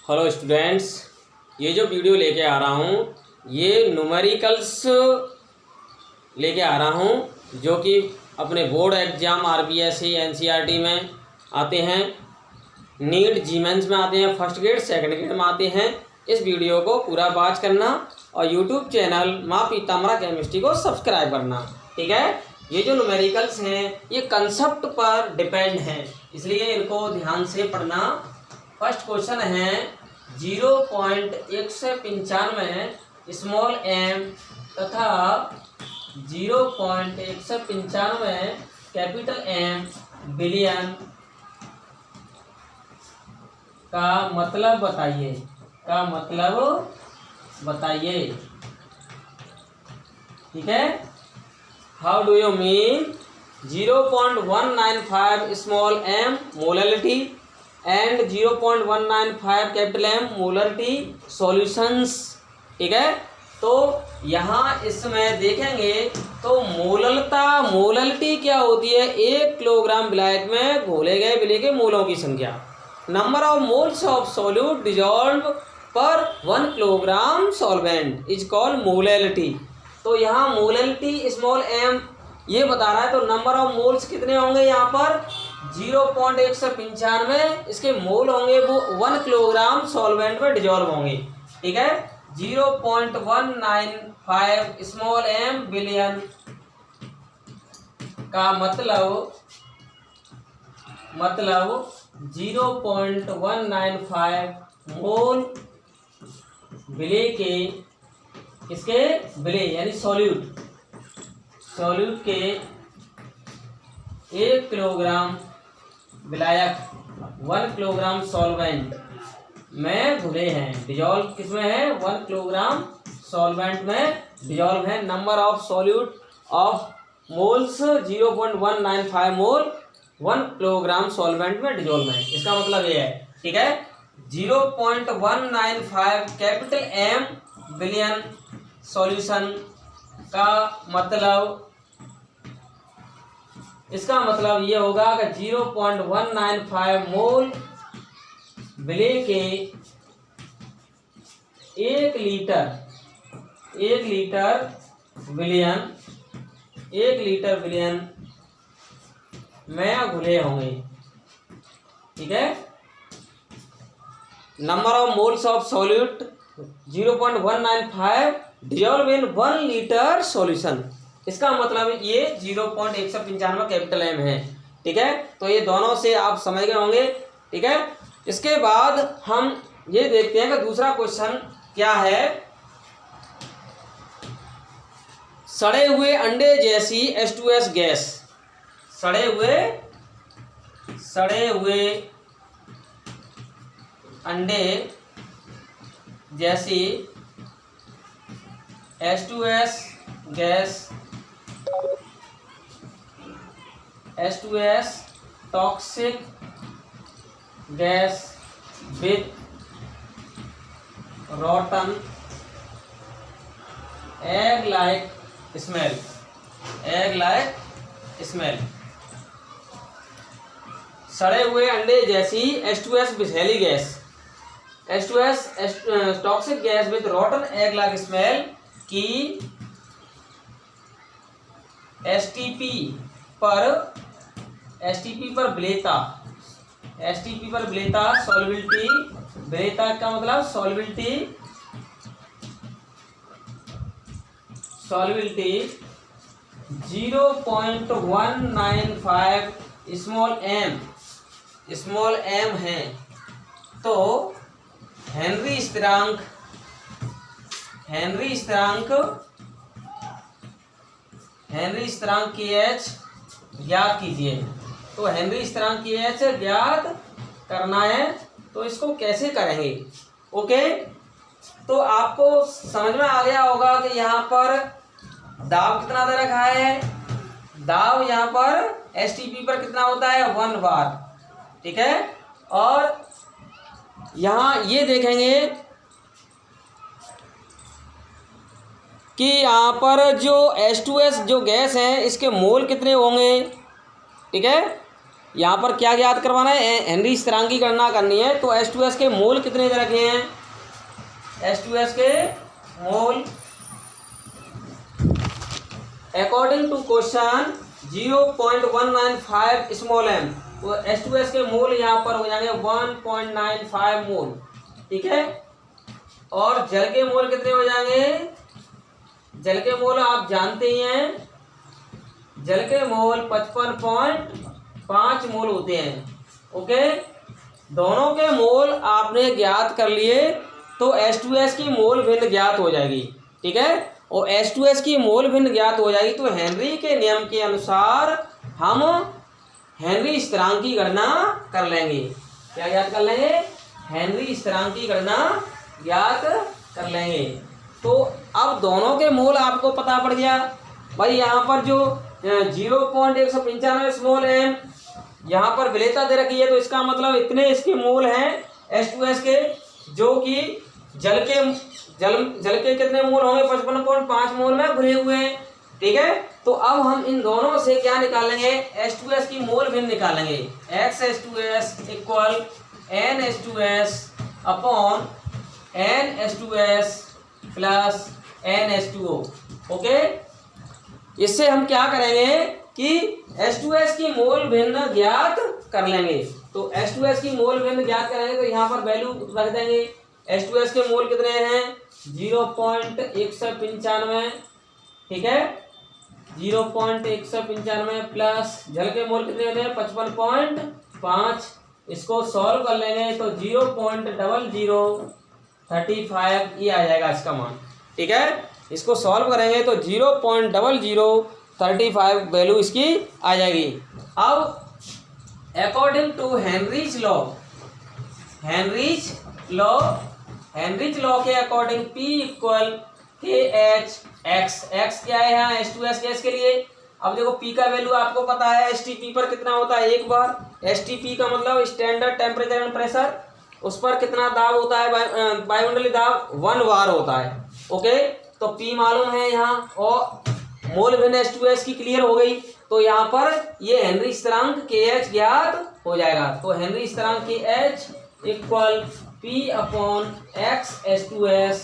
Hello students, ये जो video लेके आ रहा हूँ ये न्यूमेरिकल्स लेके आ रहा हूँ जो कि अपने बोर्ड एग्ज़ाम आरपीएससी एनसीईआरटी में आते हैं, नीट जीमेंस में आते हैं, फर्स्ट ग्रेड सेकंड ग्रेड में आते हैं। इस वीडियो को पूरा वॉच करना और यूट्यूब चैनल माँ पीताम्बरा केमिस्ट्री को सब्सक्राइब करना, ठीक है। ये जो न्यूमेरिकल्स हैं ये कंसेप्ट पर डिपेंड हैं, इसलिए इनको ध्यान से पढ़ना। फर्स्ट क्वेश्चन है 0.195 स्मॉल एम तथा 0.195 कैपिटल एम बिलियन का मतलब बताइए, ठीक है। How do you mean 0.195 small M molality and 0.195 capital M molarity solutions, ठीक है। तो यहाँ इसमें देखेंगे तो मोलरिटी क्या होती है? 1 किलोग्राम विलायक में घोले गए विलय के मोलों की संख्या। Number of moles of solute dissolve पर 1 kilogram solvent is called molality. तो यहाँ मोलैलिटी स्मॉल एम ये बता रहा है, तो नंबर ऑफ मोल्स कितने होंगे यहाँ पर 0.195, इसके मोल होंगे वो 1 किलोग्राम सॉल्वेंट में डिजॉल्व होंगे, ठीक है। 0.195 स्मॉल एम बिलियन का मतलब 0.195 मोल विलय के किसके विलय यानी सॉल्यूट के 1 किलोग्राम विलायक 1 किलोग्राम सॉल्वेंट में घुले हैं, डिजॉल्व किसमें है 1 किलोग्राम सॉल्वेंट में डिजॉल्व है। Number of solute of moles 0.195 mole 1 kilogram solvent में डिजॉल्व है, इसका मतलब ये है, ठीक है। 0.195 कैपिटल एम बिलियन सॉल्यूशन का मतलब, इसका मतलब ये होगा कि 0.195 मोल विलय के 1 लीटर विलयन में घुले होंगे, ठीक है। Number of moles of solute 0.195 dissolve in 1 litre solution, इसका मतलब ये 0.195 कैपिटल एम है, ठीक है। तो ये दोनों से आप समझ गए होंगे, ठीक है। इसके बाद हम ये देखते हैं कि दूसरा क्वेश्चन क्या है। सड़े हुए अंडे जैसी H2S गैस, सड़े हुए अंडे जैसी H2S toxic gas with rotten egg like smell, सड़े हुए अंडे जैसी H2S विषैली gas, H2S toxic gas with rotten egg like smell की STP पर विलेयता सॉल्युबिलिटी, विलेयता का मतलब सॉल्युबिलिटी 0.195 स्मॉल एम है। तो हेनरी स्थिरांक की एच ज्ञात कीजिए। तो हेनरी स्थिरांक की एच ज्ञात करना है, तो इसको कैसे करेंगे? ओके, तो आपको समझ में आ गया होगा कि यहाँ पर दाब कितना दे रखा है। दाब यहाँ पर STP पर कितना होता है 1 बार, ठीक है। और यहाँ ये देखेंगे कि यहाँ पर जो H2S जो गैस है इसके मोल कितने होंगे, ठीक है। यहाँ पर क्या ज्ञात करवाना है, हेनरी स्थिरांक की गणना करनी है। तो H2S के मोल कितने दे रखे हैं, H2S के mole according to question 0.195 small m। तो H2S के मोल यहाँ पर हो जाएंगे 1.95 मोल, ठीक है। और जल के मोल कितने हो जाएंगे, जल के मोल आप जानते ही हैं, जल के मोल 55.5 मोल होते हैं। ओके, दोनों के मोल आपने ज्ञात कर लिए तो H2S की मोल भिन्न ज्ञात हो जाएगी, ठीक है। और H2S की मोल भिन्न ज्ञात हो जाएगी तो हेनरी के नियम के अनुसार हम हेनरी स्थिरांक की गणना कर लेंगे। क्या ज्ञात कर लेंगे, हेनरी स्थिरांक की गणना ज्ञात कर लेंगे। तो अब दोनों के मोल आपको पता पड़ गया भाई। यहाँ पर जो 0.195 स्मॉल m यहाँ पर विलेयता दे रखी है, तो इसका मतलब इतने इसके मोल हैं H2S के, जो कि जल के कितने मोल होंगे, 55.5 मोल में घुले हुए हैं, ठीक है। तो अब हम इन दोनों से क्या निकालेंगे, H2S की मोल भिन्न निकालेंगे। XH2S equal NH2S upon NH2S plus NH2O। Okay, इससे हम क्या करेंगे कि H2S की मोल भिन्न ज्ञात कर लेंगे। तो H2S की मोल भिन्न ज्ञात करेंगे तो यहाँ पर वैल्यू रख देंगे। H2S के मोल कितने हैं, 0.195, ठीक है, 0.195 प्लस जल के मोल कितने होते हैं 55.5। इसको सॉल्व कर लेंगे तो 0.0035 ये आ जाएगा इसका मान, ठीक है। इसको सॉल्व करेंगे तो 0.0035 वैल्यू इसकी आ जाएगी। अब अकॉर्डिंग टू हेनरीज लॉ के according P equal KH x क्या है यहाँ H2S गैस के लिए। अब देखो P का वैल्यू आपको पता है, STP पर कितना होता है एक बार, STP का मतलब स्टैंडर्ड टेम्परेचर एंड प्रेशर, उस पर कितना दाब होता है, वायुमंडलीय दाब 1 बार होता है। ओके, तो P मालूम है यहाँ, और मोल भिन्न H2S की क्लियर हो गई। तो यहाँ पर ये हेनरी स्थिरांक KH ज्ञात हो जाएगा। तो हेनरी स्थिरांक KH equal P upon X H2S।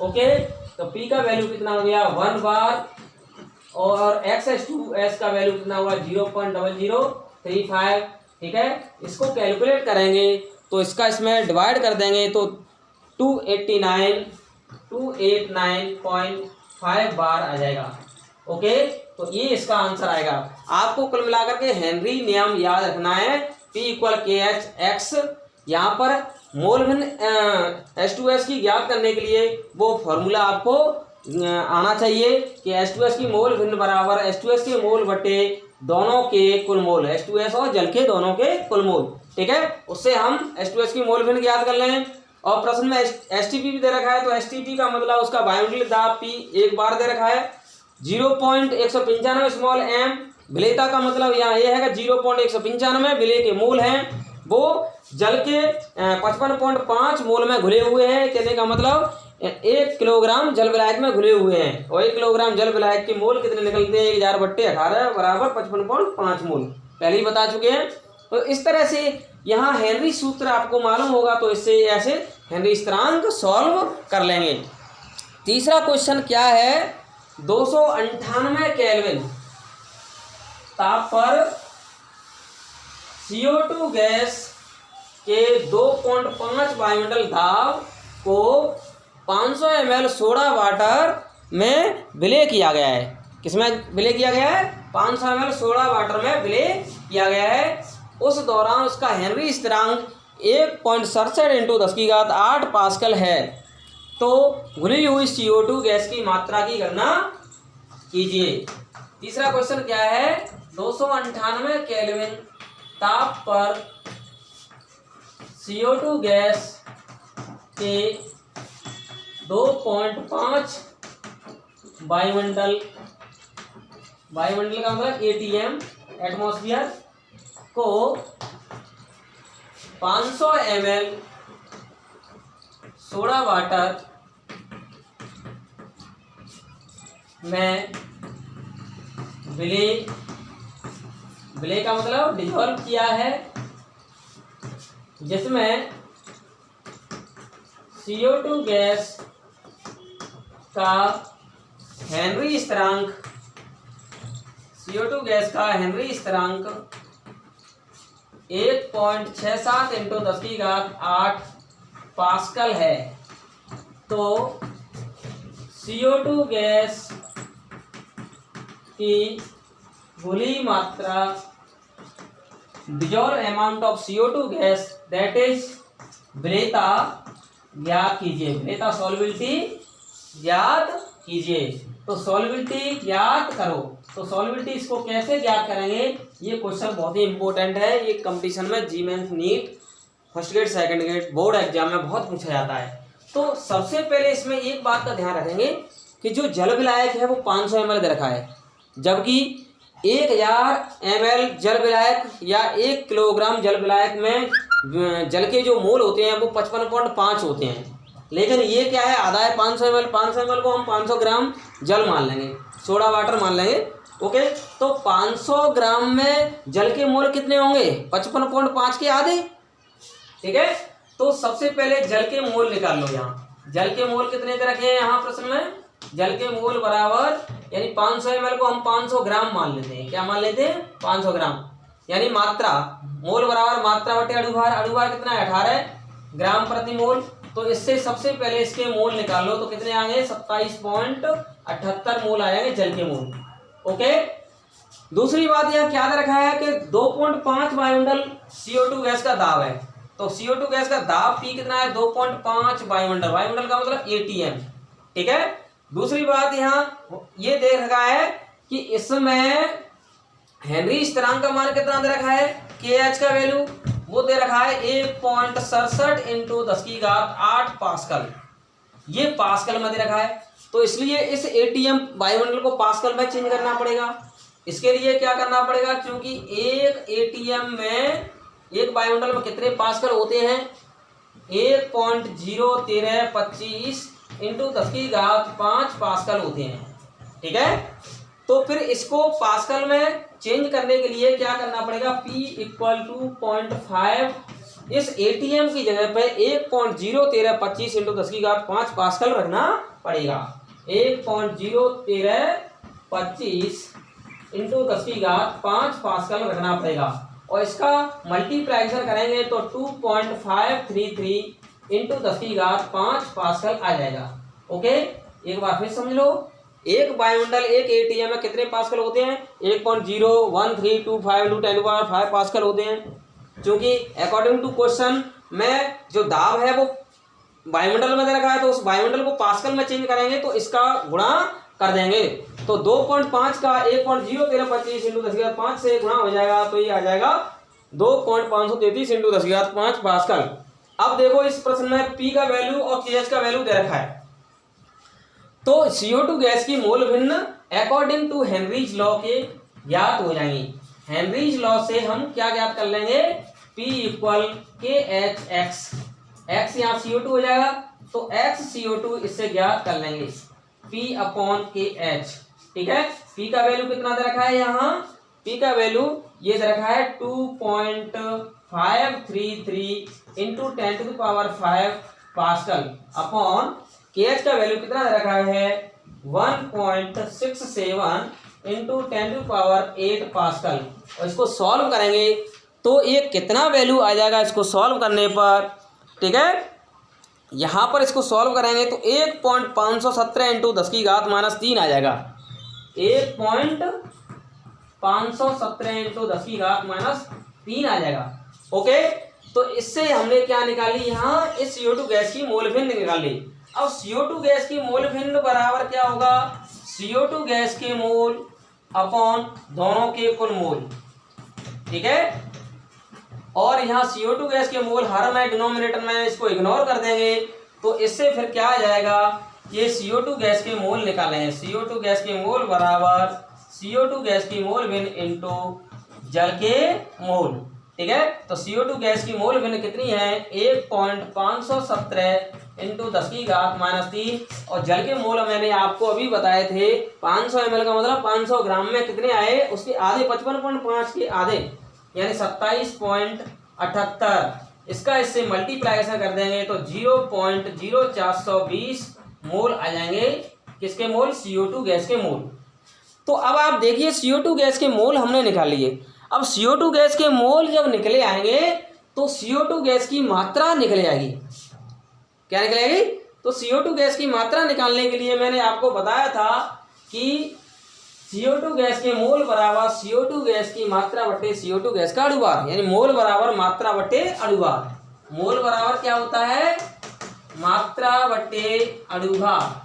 Okay, तो P का वैल्यू कितना हो गया 1 बार, और X H2S का वैल्यू कितना हुआ 0.0035, ठीक है। इसको कैलकुलेट करेंगे तो इसका इसमें डिवाइड कर देंगे तो 289.5 बार आ जाएगा। ओके, तो ये इसका आंसर आएगा। आपको कुल मिलाकर के हेनरी नियम याद रखना है, P इक्वल KH x। यहाँ पर मोल भिन्न H2S की ज्ञात करने के लिए वो फॉर्मूला आपको आना चाहिए कि H2S की मोल भिन्न बराबर H2S के मोल बटे दोनों के कुल मोल, H2S और जल के दोनों के कुल मोल, ठीक है। उससे हम H2S की मोल भिन्न ज्ञात कर लें। और प्रश्न में STP भी दे रखा है, तो STP का मतलब उसका वायुमंडलीय दाब P एक बार दे रखा है, 0.195 स्मॉल m। विलेयता का मतलब यहाँ ये है कि 0.195 विलेय के मोल हैं, वो जल के 55.5 मोल में घुले हुए हैं। कहने का मतलब 1 किलोग्राम जल विलायक में घुले हुए हैं, और 1 किलोग्राम जल विलायक के मोल कितने निकलते हैं 1000/18 बराबर 55.5 मोल, पहले ही बता चुके हैं। तो इस तरह से यहाँ हेनरी सूत्र आपको मालूम होगा, तो इससे ऐसे हेनरी स्थिरांक सॉल्व कर लेंगे। तीसरा क्वेश्चन क्या है, 298 केल्विन ताप पर CO2 गैस के 2.5 वायुमंडल दाब को 500 ml सोडा वाटर में विलय किया गया है। किसमें विलय किया गया है, 500 ml सोडा वाटर में विलय किया गया है। उस दौरान उसका हेनरी स्थिरांक 1.67 × 10⁸ पास्कल है। तो घुली हुई CO2 गैस की मात्रा की गणना कीजिए। तीसरा क्वेश्चन क्या है, 298 केल्विन ताप पर CO2 गैस के 2.5 वायुमंडल का मतलब ATM एटमॉस्फेयर को 500 ml सोडा वाटर में विलय विलय का मतलब डिजोल्व किया है, जिसमें CO2 गैस का हेनरी स्थिरांक, CO2 गैस का हेनरी स्थिरांक 1.67 इंटू 10⁸ पास्कल है। तो CO2 गैस की घुली मात्रा, dissolve amount of CO2 gas that is विलेयता ज्ञात कीजिए, विलेयता सॉल्युबिलिटी ज्ञात कीजिए। तो सॉल्युबिलिटी ज्ञात करो, तो सॉल्युबिलिटी इसको कैसे ज्ञात करेंगे, ये क्वेश्चन बहुत ही इंपॉर्टेंट है। ये कंपटीशन में GMAT NEET first grade second grade board exam में बहुत पूछा जाता है। तो सबसे पहले इसमें एक बात का ध्यान रखेंगे कि जो जल विलायक है वो 500 ml दे रखा है, जबकि 1000 ml जल विलायक या 1 किलोग्राम जल विलायक में जल के जो मोल होते हैं वो 55.5 होते हैं। लेकिन ये क्या है, आधा है 500 ml। 500 ml को हम 500 ग्राम जल मान लेंगे, सोडा वाटर मान लेंगे। ओके, तो 500 ग्राम में जल के मोल कितने होंगे, 55.5 के आधे। ठीक है, तो सबसे पहले जल के मोल निकाल लो। यहाँ जल के मोल कितने दे रखे हैं, यहाँ प्रश्न में जल के मोल बराबर, यानी 500 ml को हम 500 ग्राम मान लेते हैं। क्या मान लेते हैं, 500 ग्राम, यानी मात्रा, मोल बराबर मात्रा बटे अणुभार। अणुभार कितना है, 18 ग्राम प्रति मोल। तो इससे सबसे पहले इसके मोल निकाल लो, तो कितने आएंगे, 27.78 मोल आएंगे जल के मोल। ओके, दूसरी बात यहाँ क्या दे रखा है कि 2.5 वायुमंडल CO2 गैस का दाब है। तो CO2 गैस का दाब P कितना है, 2.5 वायुमंडल। वायुमंडल का मतलब ATM। ठीक है, दूसरी बात यहाँ ये दे रखा है कि इसमें हेनरी स्थिरांक का मान कितना दे रखा है, KH का वैल्यू वो दे रखा है 1.67 इंटू 10⁸ पास्कल। ये पास्कल में दे रखा है, तो इसलिए इस ATM वायुमंडल को पास्कल में चेंज करना पड़ेगा। इसके लिए क्या करना पड़ेगा, क्योंकि एक ATM में, एक वायुमंडल में कितने पास्कल होते हैं, 1.01325 इंटू 10⁵ पास्कल होते हैं। ठीक है, तो फिर इसको पास्कल में चेंज करने के लिए क्या करना पड़ेगा, P = 0.5, इस ATM की जगह पे 1.01325 इंटू 10⁵ पास्कल रखना पड़ेगा। 1.01325 इंटू 10⁵ पास्कल रखना पड़ेगा, और इसका मल्टीप्लाइकेशन करेंगे तो 2.533 इंटू 10⁵ पास्कल आ जाएगा। ओके, एक बार फिर समझ लो, एक वायुमंडल, एक ATM में कितने पास्कल होते हैं, 1.01325 इंटू 10⁵ पास्कल होते हैं। क्योंकि अकॉर्डिंग टू क्वेश्चन में जो दाब है वो वायुमंडल में दे रखा है, तो उस वायुमंडल को पास्कल में चेंज करेंगे तो इसका गुणा कर देंगे। तो 2.5 का 1.01325 इंटू 10⁵ से गुणा हो जाएगा, तो ये आ जाएगा 2.533 इंटू 10⁵ पास्कल। अब देखो इस प्रश्न में P का वैल्यू और KH का वैल्यू दे रखा है, तो CO2 गैस की मोल भिन्न अकॉर्डिंग टू हेनरीज लॉ के ज्ञात हो जाएंगी। हेनरीज लॉ से हम क्या ज्ञात कर लेंगे, P = KHX, X यहाँ CO2 हो जाएगा, तो X CO2 इससे ज्ञात कर लेंगे, P/KH। ठीक है, P का वैल्यू कितना दे रखा है, यहाँ P का वैल्यू ये दे रखा है 2.533 इंटू 10⁵ पास्कल अपॉन KH का वैल्यू कितना दे रखा है, 1.67 इंटू 10⁸ पास्कल। और इसको सॉल्व करेंगे तो ये कितना वैल्यू आ जाएगा इसको सॉल्व करने पर। ठीक है, यहाँ पर इसको सॉल्व करेंगे तो 1.517 इंटू 10⁻³ आ जाएगा, 1.517 इंटू 10⁻³ आ जाएगा। ओके, तो इससे हमने क्या निकाली, यहाँ इस CO2 गैस की मोल भिन्न निकाली। अब CO2 गैस की मोल भिन्न बराबर क्या होगा, CO2 गैस के मोल अपॉन दोनों के कुल मोल। ठीक है, और यहाँ CO2 गैस के मोल हर में डिनोमिनेटर में इसको इग्नोर कर देंगे, तो इससे फिर क्या आ जाएगा, ये CO2 गैस के मोल निकाले हैं। CO2 गैस के मोल बराबर CO2 गैस की मोल भिन्न इंटू जल के मोल। ठीक है। तो CO2 गैस की मोल भिन्न कितनी है 1.517 इंटू 10⁻³ और जल के मोल मैंने आपको अभी बताए थे 500 ml का मतलब 500 ग्राम में कितने आए, उसके आधे 55.5 के आधे यानी 27.78। इसका इससे मल्टीप्लाइकेशन कर देंगे तो 0.0420 मोल आ जाएंगे। किसके मोल? CO2 गैस के मोल। तो अब आप देखिए CO2 गैस के मोल हमने निकाल लिए। अब CO2 गैस के मोल जब निकले आएंगे तो CO2 गैस की मात्रा निकले आएगी। क्या निकलेगी? तो CO2 गैस की मात्रा निकालने के लिए मैंने आपको बताया था कि CO2 गैस के मोल बराबर CO2 गैस की मात्रा बटे CO2 गैस का अणुभार, यानी मोल बराबर मात्रा बटे अणुभार। मोल बराबर क्या होता है? मात्रा बटे अणुभार।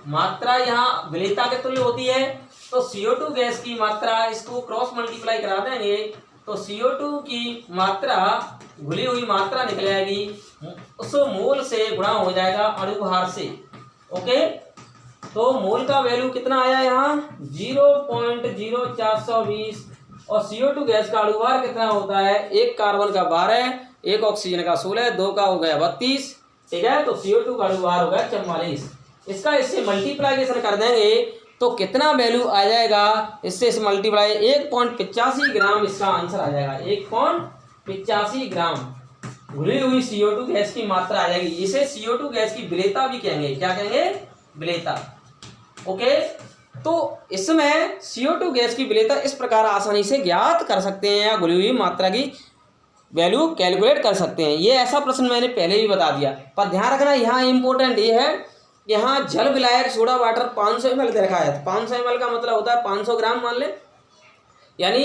मात्रा यहाँ विलेयता के तुल्य होती है। तो CO2 गैस की मात्रा, इसको क्रॉस मल्टीप्लाई करा देंगे तो CO2 की मात्रा घुली हुई मात्रा निकल आएगी, उस मोल से गुणा हो जाएगा अणुभार से। ओके, तो मोल का वैल्यू कितना आया यहाँ 0.0420 और CO2 गैस का अणुभार कितना होता है, एक कार्बन का 12, एक ऑक्सीजन का 16, 2 का हो गया 32। ठीक है, तो CO2 का अणुभार हो गया 44। इसका इससे मल्टीप्लाइकेशन कर देंगे तो कितना वैल्यू आ जाएगा, इससे इस मल्टीप्लाई 1.85 ग्राम इसका आंसर आ जाएगा। 1.85 ग्राम घुली हुई CO2 गैस की मात्रा आ जाएगी। इसे CO2 गैस की विलेयता भी कहेंगे। क्या कहेंगे? विलेयता। ओके, तो इसमें CO2 गैस की विलेयता इस प्रकार आसानी से ज्ञात कर सकते हैं या घुली हुई मात्रा की वैल्यू कैलकुलेट कर सकते हैं। ये ऐसा प्रश्न मैंने पहले भी बता दिया, पर ध्यान रखना यहाँ इंपॉर्टेंट ये है, यहाँ जल विलायक सोडा वाटर 500 ml दे रखा है। 500 ml का मतलब होता है 500 ग्राम मान ले, यानी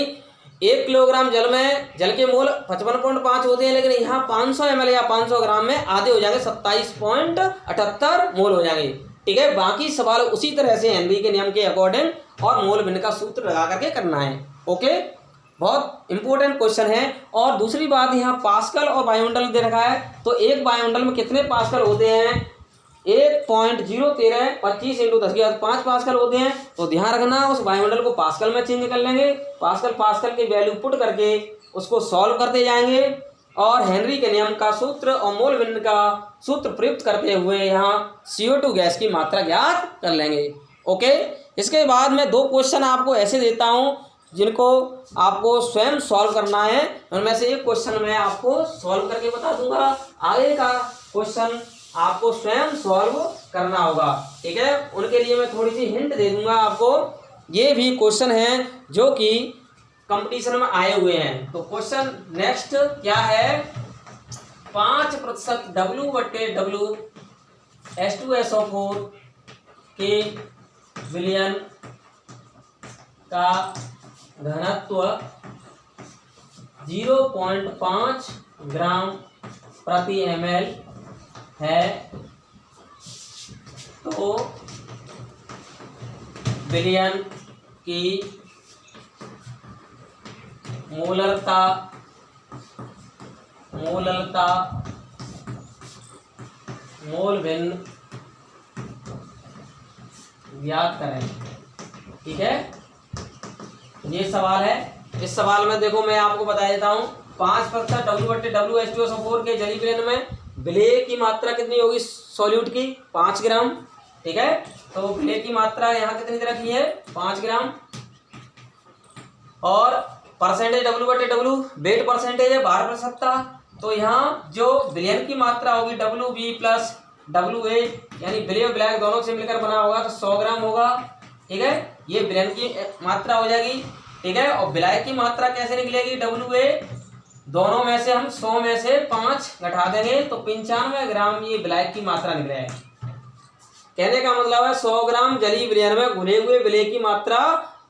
1 किलोग्राम जल में जल के मोल 55.5 होते हैं, लेकिन यहाँ 500 ml या 500 ग्राम में आधे हो जाएंगे 27.78 मोल हो जाएंगे। ठीक है, बाकी सवाल उसी तरह से हेनरी के नियम के अकॉर्डिंग और मोल भिन्न का सूत्र लगा करके करना है। ओके, बहुत इंपॉर्टेंट क्वेश्चन है। और दूसरी बात, यहाँ पास्कल और वायुमंडल दे रखा है, तो एक वायुमंडल में कितने पास्कल होते हैं 1.01325 इंटू 10⁵ पास्कल होते हैं। तो ध्यान रखना उस वायुमंडल को पास्कल में चेंज कर लेंगे, पास्कल की वैल्यू पुट करके उसको सॉल्व करते जाएंगे और हेनरी के नियम का सूत्र और मोल भिन्न का सूत्र प्रयुक्त करते हुए यहाँ CO2 गैस की मात्रा ज्ञात कर लेंगे। ओके, इसके बाद मैं 2 क्वेश्चन आपको ऐसे देता हूँ जिनको आपको स्वयं सॉल्व करना है। उनमें से एक क्वेश्चन मैं आपको सॉल्व करके बता दूंगा, आगे का क्वेश्चन आपको स्वयं सॉल्व करना होगा। ठीक है, उनके लिए मैं थोड़ी सी हिंट दे दूंगा आपको। ये भी क्वेश्चन हैं जो कि कंपटीशन में आए हुए हैं। तो क्वेश्चन नेक्स्ट क्या है, 5% W/W H2SO4 के विलयन का घनत्व 0.5 ग्राम प्रति ml है, तो विलयन की मोलरता मोल भिन्न ज्ञात करें। ठीक है, ये सवाल है। इस सवाल में देखो मैं आपको बता देता हूँ, 5% W/W H2SO4 के जलीय विलयन में विलेय की मात्रा कितनी होगी सॉल्यूट की 5 ग्राम। ठीक है, तो विलेय की मात्रा यहाँ कितनी दे रखी है 5 ग्राम और परसेंटेज W/W वेट परसेंटेज है 12%। तो यहाँ जो विलयन की मात्रा होगी WB प्लस WA यानी विलेय और विलायक दोनों से मिलकर बना होगा तो 100 ग्राम होगा। ठीक है, ये विलयन की मात्रा हो जाएगी। ठीक है, और विलायक की मात्रा कैसे निकलेगी WA, दोनों में से हम 100 में से 5 घटा देंगे तो 95 ग्राम ये विलायक की मात्रा निकलेगी। कहने का मतलब है 100 ग्राम जलीय विलयन में घुले हुए विलेय की मात्रा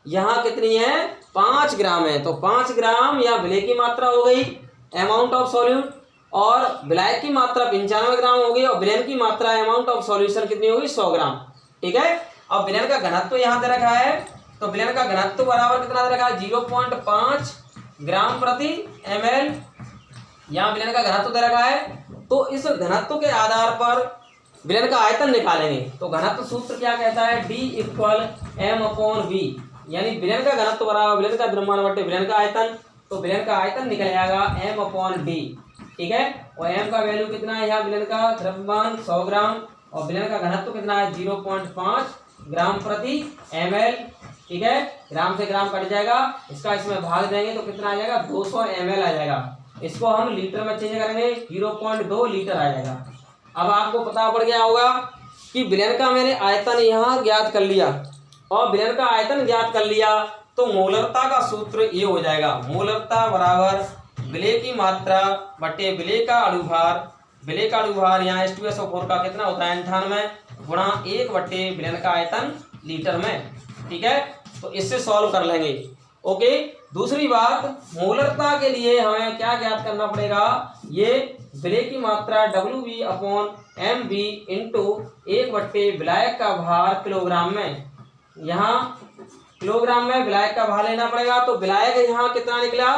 यहाँ कितनी है 5 ग्राम है। तो 5 ग्राम या विलेय की मात्रा हो गई अमाउंट ऑफ सॉल्यूट, और विलायक की मात्रा 95 ग्राम होगी और विलयन की मात्रा अमाउंट ऑफ सॉल्यूशन कितनी होगी 100 ग्राम। ठीक है, अब विलयन का घनत्व यहाँ दे रखा है, तो विलयन का घनत्व बराबर कितना दे रखा है 0.5 ग्राम प्रति ml। यहाँ विलयन का घनत्व दे रखा है, तो इस घनत्व के आधार पर विलयन का आयतन निकालेंगे। तो घनत्व सूत्र क्या कहता है D = M/V, यानी विलयन का घनत्व बराबर विलयन का द्रव्यमान बटे विलयन का आयतन। तो विलयन का आयतन निकल जाएगा m/d। ठीक है, और m का वैल्यू कितना है यहाँ, विलयन का द्रव्यमान 100 ग्राम और विलयन का घनत्व कितना है 0.5 ग्राम प्रति ml। ठीक है, ग्राम से ग्राम कट जाएगा, इसका इसमें भाग देंगे तो कितना आ जाएगा 200 ml आ जाएगा। इसको हम लीटर में चेंज करेंगे 0.2 लीटर आ जाएगा। अब आपको पता पड़ गया होगा कि विलयन का मैंने आयतन यहाँ ज्ञात कर लिया और विलयन का आयतन ज्ञात कर लिया तो मोलरता का सूत्र ये हो जाएगा, मोलरता बराबर विलय की मात्रा बटे विलय का अणुभार। विलय का अणुभार यहाँ H2SO4 का कितना होता है 98 गुणा 1 बटे विलयन का आयतन लीटर में। ठीक है, तो इससे सॉल्व कर लेंगे। ओके, दूसरी बात, मोलरता के लिए हमें क्या ज्ञात करना पड़ेगा, ये विलय की मात्रा WV/mv इंटू 1 बट्टे विलायक का भार किलोग्राम में। यहाँ किलोग्राम में विलायक का भार लेना पड़ेगा, तो विलायक यहाँ कितना निकला,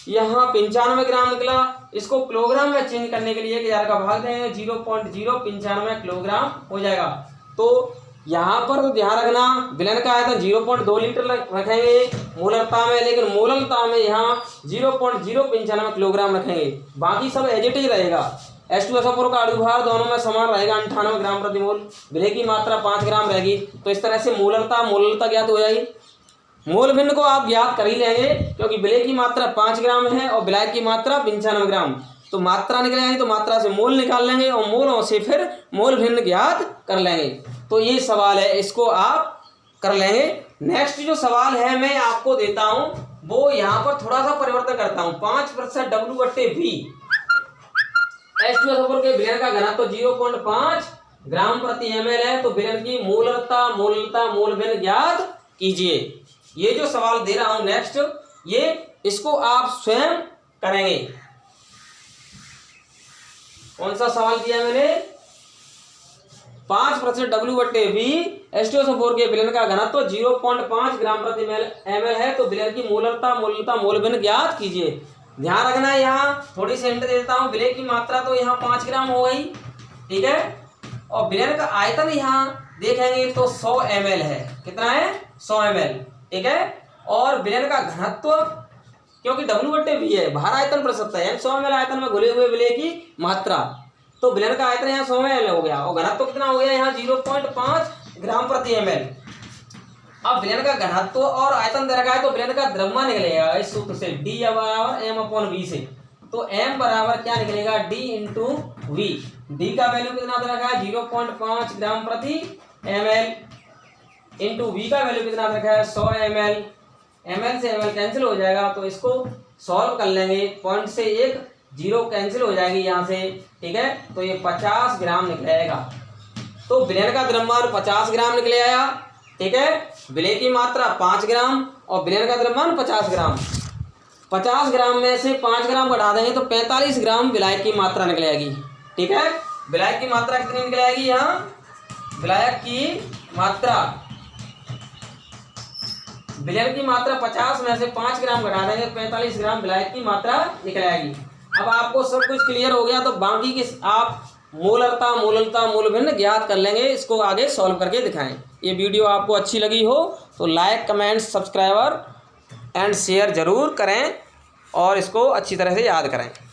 यहाँ 95 ग्राम निकला। इसको किलोग्राम में चेंज करने के लिए 1000 का भाग देंगे 0.095 किलोग्राम हो जाएगा। तो यहाँ पर तो ध्यान रखना विलयन का आयतन 0.2 लीटर रखेंगे मोलरता में, लेकिन मोलरता में यहाँ 0.095 किलोग्राम रखेंगे, बाकी सब एज इट इज रहेगा। H2SO4 का अणुभार दोनों में समान रहेगा 98 ग्राम प्रति मोल, विलय की मात्रा 5 ग्राम रहेगी। तो इस तरह से मोलरता ज्ञात हो जाएगी। मोल भिन्न को आप ज्ञात कर ही लेंगे क्योंकि विलय की मात्रा 5 ग्राम है और विलायक की मात्रा 95 ग्राम। तो मात्रा निकल जाएगी तो मात्रा से मोल निकाल लेंगे और मोलों से फिर मोल भिन्न ज्ञात कर लेंगे। तो ये सवाल है, इसको आप कर लेंगे। नेक्स्ट जो सवाल है मैं आपको देता हूं वो यहाँ पर थोड़ा सा परिवर्तन करता हूँ। 5% W/V H2SO4 के विलयन का घनत्व 0.5 ग्राम प्रति ml है, तो विलयन की मोलरता मोल भिन्न ज्ञात कीजिए। ये जो सवाल दे रहा हूं नेक्स्ट, ये इसको आप स्वयं करेंगे। कौन सा सवाल दिया मैंने, 5% W/V H2SO4 के विलयन का घनत्व 0.5 ग्राम प्रति ml है, तो विलयन की मोलरता मोल भिन्न ज्ञात कीजिए। ध्यान रखना है, यहाँ थोड़ी सी हिंट देता हूँ, विलय की मात्रा तो यहाँ 5 ग्राम हो गई। ठीक है, और विलयन का आयतन यहाँ देखेंगे तो 100 ml है। कितना है 100 ml। ठीक है, और विलयन का घनत्व क्योंकि W/V है, भार आयतन प्रतिशत है, 100 ml आयतन में घुले हुए विलय की मात्रा, तो विलयन का आयतन यहाँ 100 ml हो गया और घनत्व कितना हो गया यहाँ 0.5 ग्राम प्रति ml। अब विलयन का घनत्व और आयतन दे रखा है तो विलयन का द्रव्यमान निकलेगा इस सूत्र से, D बराबर m/v से। तो m बराबर क्या निकलेगा D इंटू V। D का वैल्यू कितना दे रखा है 0.5 ग्राम प्रति ml इंटू V का वैल्यू कितना दे रखा है 100 ml। ml से ml कैंसिल हो जाएगा, तो इसको सॉल्व कर लेंगे। पॉइंट से एक जीरो कैंसिल हो जाएगी यहाँ से। ठीक है, तो ये 50 ग्राम निकलेगा। तो विलयन का द्रव्यमान 50 ग्राम निकले आया। ठीक है, विलय की मात्रा 5 ग्राम और विलयन का द्रव्यमान 50 ग्राम। 50 ग्राम में से 5 ग्राम बढ़ा देंगे तो 45 ग्राम विलायक की मात्रा निकल आएगी। ठीक है, विलायक की मात्रा कितनी निकल आएगी यहाँ, विलायक की मात्रा, विलयन की मात्रा 50 में से 5 ग्राम घटा देंगे 45 ग्राम विलायक की मात्रा निकल आएगी। अब आपको सब कुछ क्लियर हो गया तो बाकी के आप मोलरता मोल भिन्न ज्ञात कर लेंगे। इसको आगे सॉल्व करके दिखाएं। ये वीडियो आपको अच्छी लगी हो तो like comment subscriber and share ज़रूर करें और इसको अच्छी तरह से याद करें।